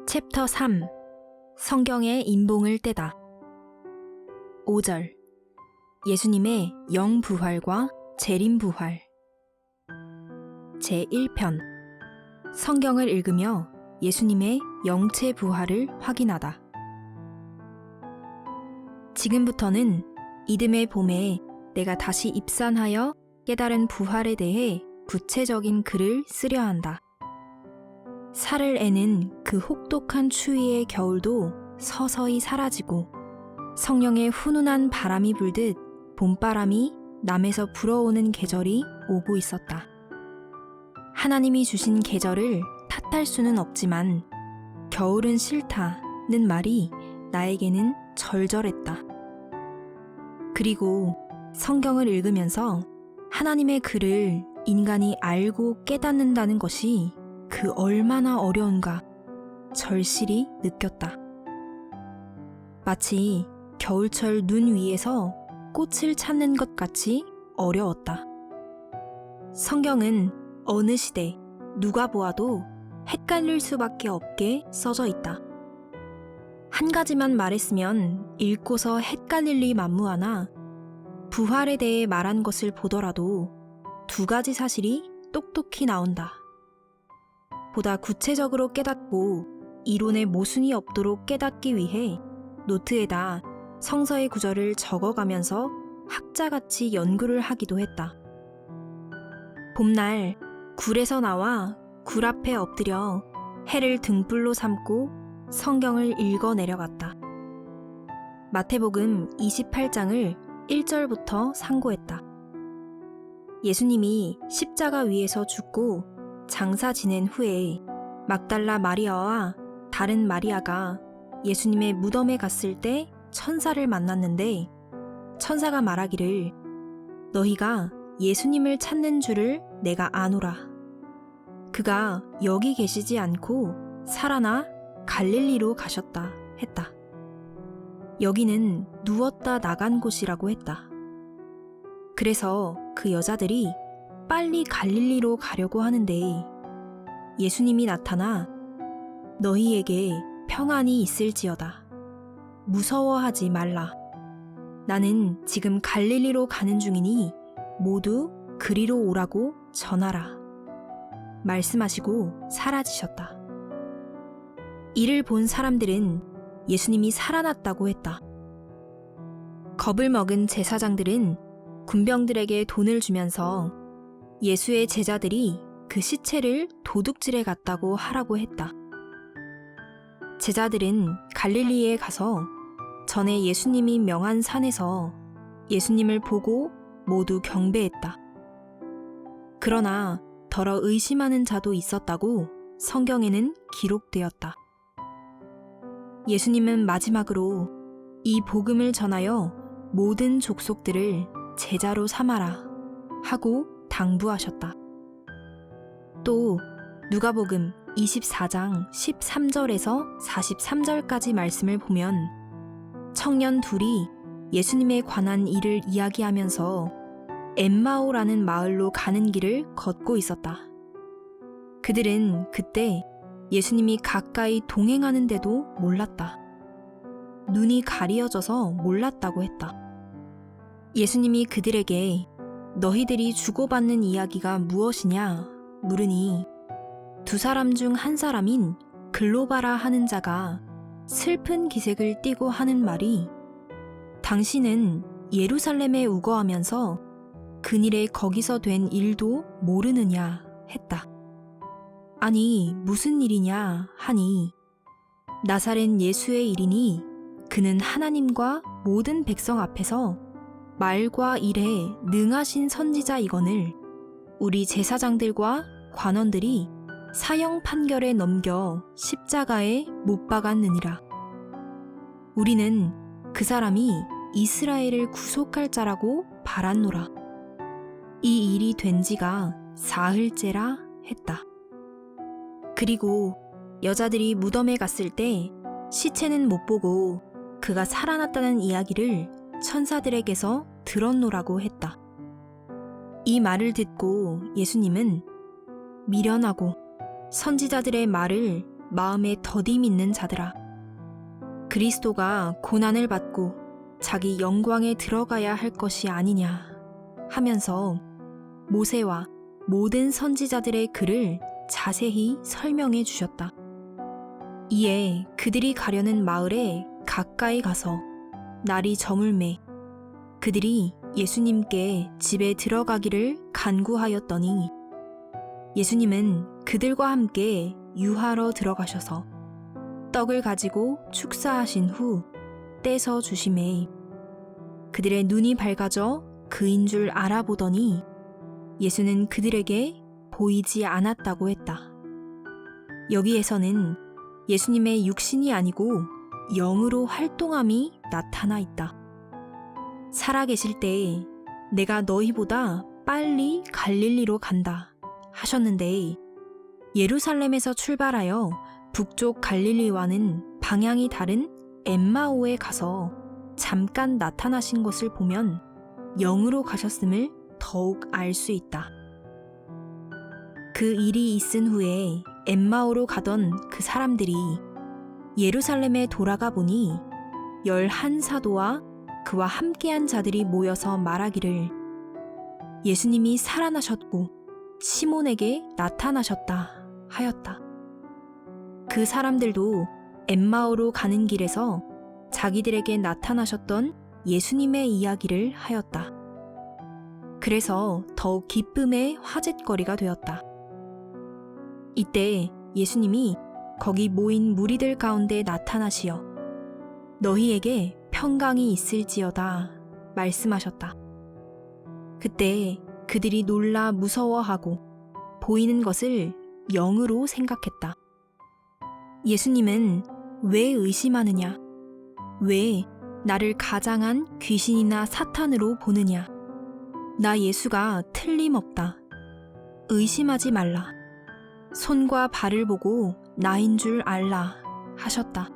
챕터 3. 성경의 인봉을 떼다. 5절. 예수님의 영부활과 재림부활. 제1편. 성경을 읽으며 예수님의 영체 부활을 확인하다. 지금부터는 이듬해 봄에 내가 다시 입산하여 깨달은 부활에 대해 구체적인 글을 쓰려 한다. 살을 애는 그 혹독한 추위의 겨울도 서서히 사라지고 성령의 훈훈한 바람이 불듯 봄바람이 남에서 불어오는 계절이 오고 있었다. 하나님이 주신 계절을 탓할 수는 없지만 겨울은 싫다는 말이 나에게는 절절했다. 그리고 성경을 읽으면서 하나님의 글을 인간이 알고 깨닫는다는 것이 그 얼마나 어려운가 절실히 느꼈다. 마치 겨울철 눈 위에서 꽃을 찾는 것 같이 어려웠다. 성경은 어느 시대 누가 보아도 헷갈릴 수밖에 없게 써져 있다. 한 가지만 말했으면 읽고서 헷갈릴 리 만무하나 부활에 대해 말한 것을 보더라도 두 가지 사실이 똑똑히 나온다. 보다 구체적으로 깨닫고 이론에 모순이 없도록 깨닫기 위해 노트에다 성서의 구절을 적어가면서 학자같이 연구를 하기도 했다. 봄날 굴에서 나와 굴 앞에 엎드려 해를 등불로 삼고 성경을 읽어 내려갔다. 마태복음 28장을 1절부터 상고했다. 예수님이 십자가 위에서 죽고 장사 지낸 후에 막달라 마리아와 다른 마리아가 예수님의 무덤에 갔을 때 천사를 만났는데 천사가 말하기를 너희가 예수님을 찾는 줄을 내가 아노라. 그가 여기 계시지 않고 살아나 갈릴리로 가셨다 했다. 여기는 누웠다 나간 곳이라고 했다. 그래서 그 여자들이 빨리 갈릴리로 가려고 하는데 예수님이 나타나 너희에게 평안이 있을지어다. 무서워하지 말라. 나는 지금 갈릴리로 가는 중이니 모두 그리로 오라고 전하라. 말씀하시고 사라지셨다. 이를 본 사람들은 예수님이 살아났다고 했다. 겁을 먹은 제사장들은 군병들에게 돈을 주면서 예수의 제자들이 그 시체를 도둑질해 갔다고 하라고 했다. 제자들은 갈릴리에 가서 전에 예수님이 명한 산에서 예수님을 보고 모두 경배했다. 그러나 더러 의심하는 자도 있었다고 성경에는 기록되었다. 예수님은 마지막으로 이 복음을 전하여 모든 족속들을 제자로 삼아라 하고 당부하셨다. 또 누가복음 24장 13절에서 43절까지 말씀을 보면 청년 둘이 예수님에 관한 일을 이야기하면서 엠마오라는 마을로 가는 길을 걷고 있었다. 그들은 그때 예수님이 가까이 동행하는데도 몰랐다. 눈이 가리어져서 몰랐다고 했다. 예수님이 그들에게 너희들이 주고받는 이야기가 무엇이냐 물으니 두 사람 중 한 사람인 글로바라 하는 자가 슬픈 기색을 띠고 하는 말이 당신은 예루살렘에 우거하면서 그일에 거기서 된 일도 모르느냐 했다. 아니 무슨 일이냐 하니 나사렛 예수의 일이니 그는 하나님과 모든 백성 앞에서 말과 일에 능하신 선지자이거늘 우리 제사장들과 관원들이 사형 판결에 넘겨 십자가에 못 박았느니라. 우리는 그 사람이 이스라엘을 구속할 자라고 바랐노라. 이 일이 된 지가 사흘째라 했다. 그리고 여자들이 무덤에 갔을 때 시체는 못 보고 그가 살아났다는 이야기를 천사들에게서 들었노라고 했다. 이 말을 듣고 예수님은 미련하고 선지자들의 말을 마음에 더디 믿는 자들아, 그리스도가 고난을 받고 자기 영광에 들어가야 할 것이 아니냐 하면서 모세와 모든 선지자들의 글을 자세히 설명해 주셨다. 이에 그들이 가려는 마을에 가까이 가서 날이 저물매 그들이 예수님께 집에 들어가기를 간구하였더니 예수님은 그들과 함께 유하러 들어가셔서 떡을 가지고 축사하신 후 떼서 주시매 그들의 눈이 밝아져 그인 줄 알아보더니 예수는 그들에게 보이지 않았다고 했다. 여기에서는 예수님의 육신이 아니고 영으로 활동함이 나타나 있다. 살아계실 때 내가 너희보다 빨리 갈릴리로 간다 하셨는데 예루살렘에서 출발하여 북쪽 갈릴리와는 방향이 다른 엠마오에 가서 잠깐 나타나신 것을 보면 영으로 가셨음을 더욱 알 수 있다. 그 일이 있은 후에 엠마오로 가던 그 사람들이 예루살렘에 돌아가 보니 11사도와 그와 함께한 자들이 모여서 말하기를 예수님이 살아나셨고 시몬에게 나타나셨다 하였다. 그 사람들도 엠마오로 가는 길에서 자기들에게 나타나셨던 예수님의 이야기를 하였다. 그래서 더욱 기쁨의 화제거리가 되었다. 이때 예수님이 거기 모인 무리들 가운데 나타나시어 너희에게 평강이 있을지어다 말씀하셨다. 그때 그들이 놀라 무서워하고 보이는 것을 영으로 생각했다. 예수님은 왜 의심하느냐? 왜 나를 가장한 귀신이나 사탄으로 보느냐? 나 예수가 틀림없다. 의심하지 말라. 손과 발을 보고 나인 줄 알라 하셨다.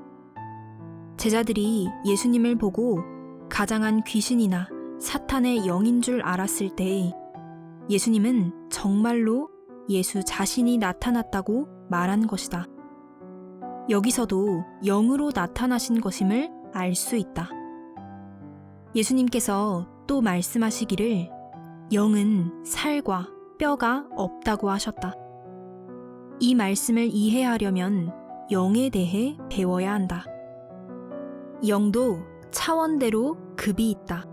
제자들이 예수님을 보고 가장한 귀신이나 사탄의 영인 줄 알았을 때 예수님은 정말로 예수 자신이 나타났다고 말한 것이다. 여기서도 영으로 나타나신 것임을 알 수 있다. 예수님께서 또 말씀하시기를 영은 살과 뼈가 없다고 하셨다. 이 말씀을 이해하려면 영에 대해 배워야 한다. 영도 차원대로 급이 있다.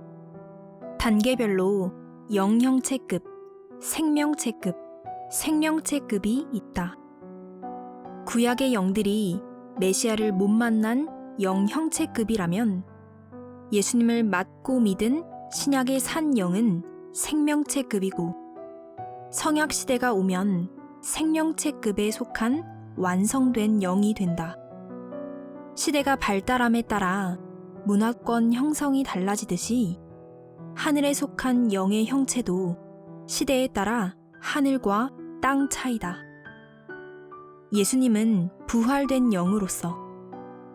단계별로 영형체급, 생명체급, 생명체급이 있다. 구약의 영들이 메시아를 못 만난 영형체급이라면 예수님을 맡고 믿은 신약의 산 영은 생명체급이고 성약시대가 오면 생명체급에 속한 완성된 영이 된다. 시대가 발달함에 따라 문화권 형성이 달라지듯이 하늘에 속한 영의 형체도 시대에 따라 하늘과 땅 차이다. 예수님은 부활된 영으로서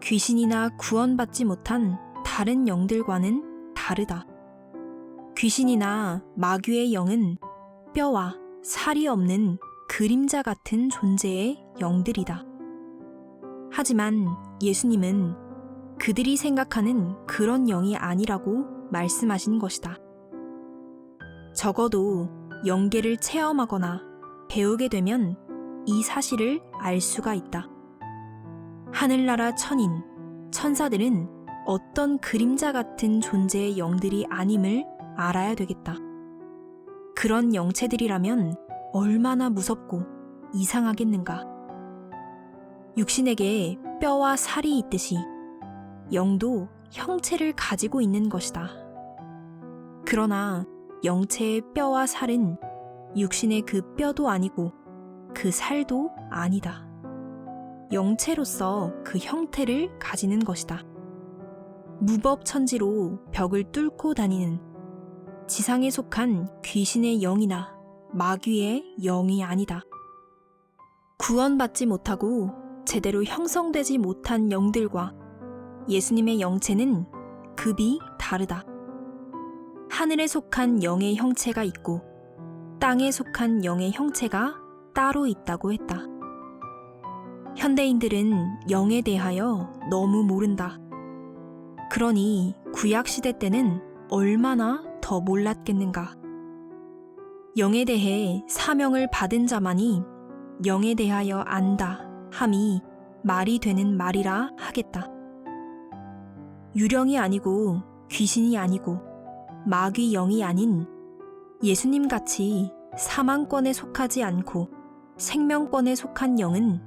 귀신이나 구원받지 못한 다른 영들과는 다르다. 귀신이나 마귀의 영은 뼈와 살이 없는 그림자 같은 존재의 영들이다. 하지만 예수님은 그들이 생각하는 그런 영이 아니라고 말씀하신 것이다. 적어도 영계를 체험하거나 배우게 되면 이 사실을 알 수가 있다. 하늘나라 천인, 천사들은 어떤 그림자 같은 존재의 영들이 아님을 알아야 되겠다. 그런 영체들이라면 얼마나 무섭고 이상하겠는가. 육신에게 뼈와 살이 있듯이 영도 형체를 가지고 있는 것이다. 그러나 영체의 뼈와 살은 육신의 그 뼈도 아니고 그 살도 아니다. 영체로서 그 형태를 가지는 것이다. 무법천지로 벽을 뚫고 다니는 지상에 속한 귀신의 영이나 마귀의 영이 아니다. 구원받지 못하고 제대로 형성되지 못한 영들과 예수님의 영체는 급이 다르다. 하늘에 속한 영의 형체가 있고 땅에 속한 영의 형체가 따로 있다고 했다. 현대인들은 영에 대하여 너무 모른다. 그러니 구약시대 때는 얼마나 더 몰랐겠는가. 영에 대해 사명을 받은 자만이 영에 대하여 안다 함이 말이 되는 말이라 하겠다. 유령이 아니고 귀신이 아니고 마귀 영이 아닌 예수님같이 사망권에 속하지 않고 생명권에 속한 영은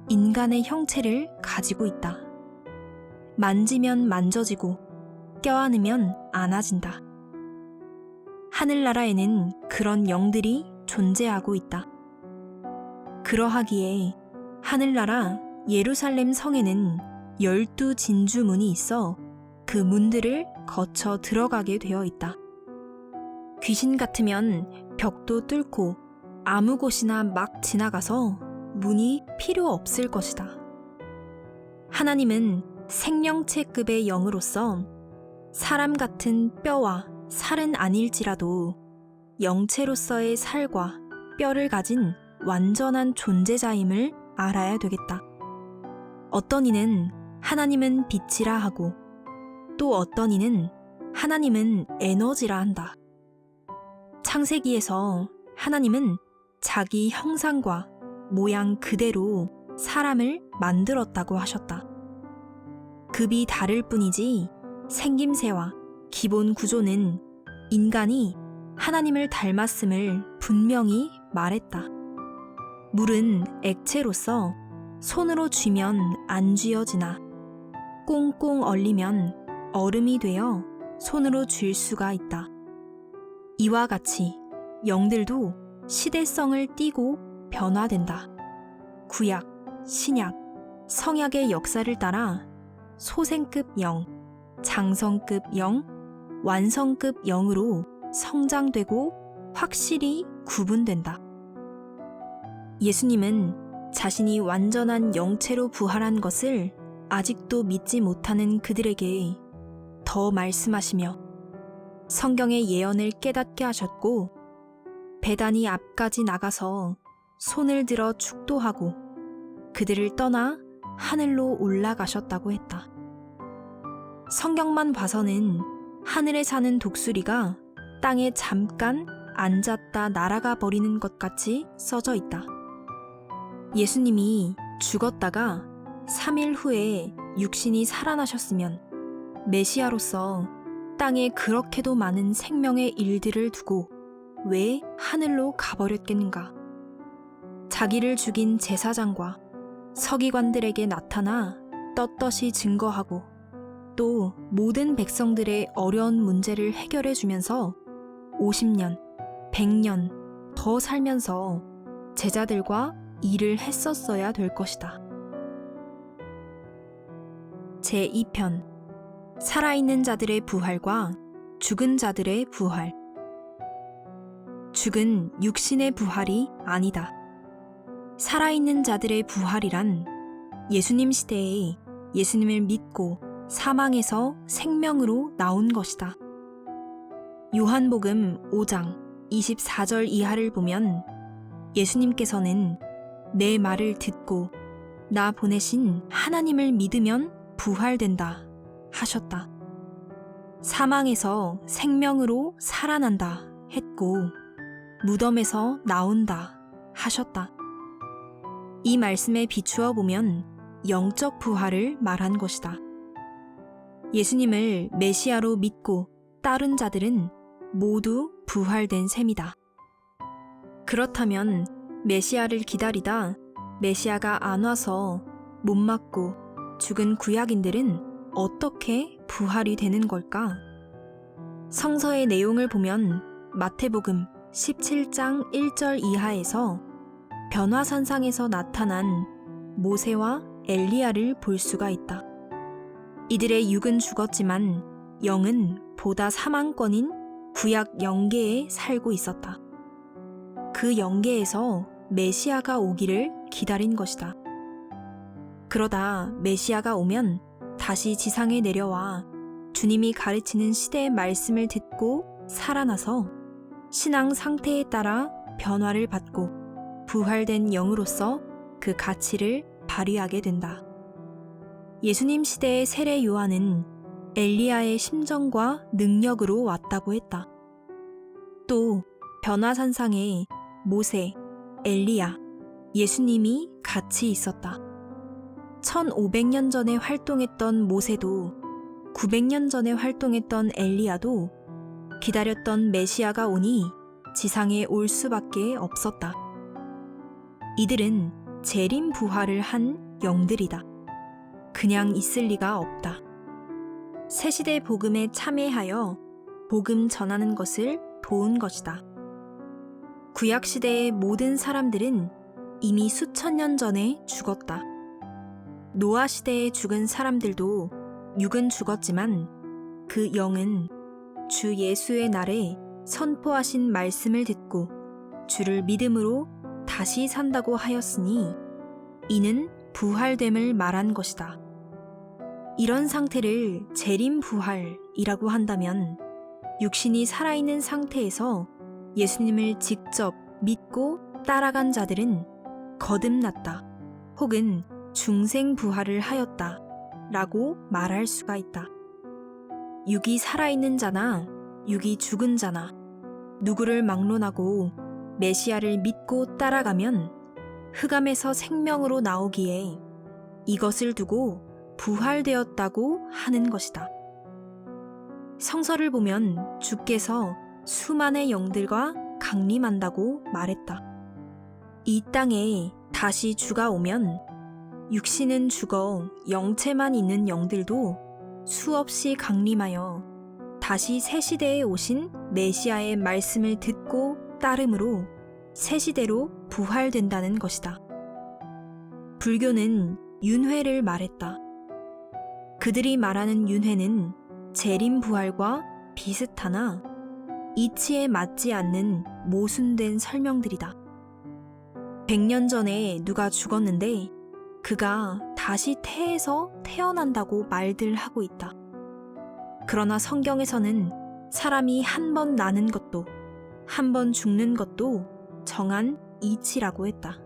인간의 형체를 가지고 있다. 만지면 만져지고 껴안으면 안아진다. 하늘나라에는 그런 영들이 존재하고 있다. 그러하기에 하늘나라 예루살렘 성에는 12진주문이 있어 그 문들을 거쳐 들어가게 되어 있다. 귀신 같으면 벽도 뚫고 아무 곳이나 막 지나가서 문이 필요 없을 것이다. 하나님은 생명체급의 영으로서 사람 같은 뼈와 살은 아닐지라도 영체로서의 살과 뼈를 가진 완전한 존재자임을 알아야 되겠다. 어떤 이는 하나님은 빛이라 하고 또 어떤 이는 하나님은 에너지라 한다. 창세기에서 하나님은 자기 형상과 모양 그대로 사람을 만들었다고 하셨다. 급이 다를 뿐이지 생김새와 기본 구조는 인간이 하나님을 닮았음을 분명히 말했다. 물은 액체로서 손으로 쥐면 안 쥐어지나 꽁꽁 얼리면 얼음이 되어 손으로 쥘 수가 있다. 이와 같이 영들도 시대성을 띠고 변화된다. 구약, 신약, 성약의 역사를 따라 소생급 영, 장성급 영, 완성급 영으로 성장되고 확실히 구분된다. 예수님은 자신이 완전한 영체로 부활한 것을 아직도 믿지 못하는 그들에게 더 말씀하시며 성경의 예언을 깨닫게 하셨고 베다니 앞까지 나가서 손을 들어 축도하고 그들을 떠나 하늘로 올라가셨다고 했다. 성경만 봐서는 하늘에 사는 독수리가 땅에 잠깐 앉았다 날아가 버리는 것 같이 써져 있다. 예수님이 죽었다가 3일 후에 육신이 살아나셨으면 메시아로서 땅에 그렇게도 많은 생명의 일들을 두고 왜 하늘로 가버렸겠는가? 자기를 죽인 제사장과 서기관들에게 나타나 떳떳이 증거하고 또 모든 백성들의 어려운 문제를 해결해 주면서 50년, 100년 더 살면서 제자들과 일을 했었어야 될 것이다. 제2편 살아있는 자들의 부활과 죽은 자들의 부활. 죽은 육신의 부활이 아니다. 살아있는 자들의 부활이란 예수님 시대에 예수님을 믿고 사망에서 생명으로 나온 것이다. 요한복음 5장 24절 이하를 보면 예수님께서는 내 말을 듣고 나 보내신 하나님을 믿으면 부활된다 하셨다. 사망에서 생명으로 살아난다 했고 무덤에서 나온다 하셨다. 이 말씀에 비추어 보면 영적 부활을 말한 것이다. 예수님을 메시아로 믿고 따른 자들은 모두 부활된 셈이다. 그렇다면 메시아를 기다리다 메시아가 안 와서 못 맞고 죽은 구약인들은 어떻게 부활이 되는 걸까? 성서의 내용을 보면 마태복음 17장 1절 이하에서 변화산상에서 나타난 모세와 엘리야를 볼 수가 있다. 이들의 육은 죽었지만 영은 보다 사망권인 구약 영계에 살고 있었다. 그 영계에서 메시아가 오기를 기다린 것이다. 그러다 메시아가 오면 다시 지상에 내려와 주님이 가르치는 시대의 말씀을 듣고 살아나서 신앙 상태에 따라 변화를 받고 부활된 영으로서 그 가치를 발휘하게 된다. 예수님 시대의 세례 요한은 엘리야의 심정과 능력으로 왔다고 했다. 또 변화산상에 모세, 엘리야, 예수님이 같이 있었다. 1500년 전에 활동했던 모세도 900년 전에 활동했던 엘리야도 기다렸던 메시아가 오니 지상에 올 수밖에 없었다. 이들은 재림 부활을 한 영들이다. 그냥 있을 리가 없다. 새시대 복음에 참여하여 복음 전하는 것을 도운 것이다. 구약시대의 모든 사람들은 이미 수천 년 전에 죽었다. 노아 시대에 죽은 사람들도 육은 죽었지만 그 영은 주 예수의 날에 선포하신 말씀을 듣고 주를 믿음으로 다시 산다고 하였으니 이는 부활됨을 말한 것이다. 이런 상태를 재림 부활이라고 한다면 육신이 살아있는 상태에서 예수님을 직접 믿고 따라간 자들은 거듭났다 혹은 중생 부활을 하였다 라고 말할 수가 있다. 육이 살아있는 자나 육이 죽은 자나 누구를 막론하고 메시아를 믿고 따라가면 흑암에서 생명으로 나오기에 이것을 두고 부활되었다고 하는 것이다. 성서를 보면 주께서 수만의 영들과 강림한다고 말했다. 이 땅에 다시 주가 오면 육신은 죽어 영체만 있는 영들도 수없이 강림하여 다시 새 시대에 오신 메시아의 말씀을 듣고 따름으로 새 시대로 부활된다는 것이다. 불교는 윤회를 말했다. 그들이 말하는 윤회는 재림 부활과 비슷하나 이치에 맞지 않는 모순된 설명들이다. 100년 전에 누가 죽었는데 그가 다시 태에서 태어난다고 말들 하고 있다. 그러나 성경에서는 사람이 한 번 나는 것도 한 번 죽는 것도 정한 이치라고 했다.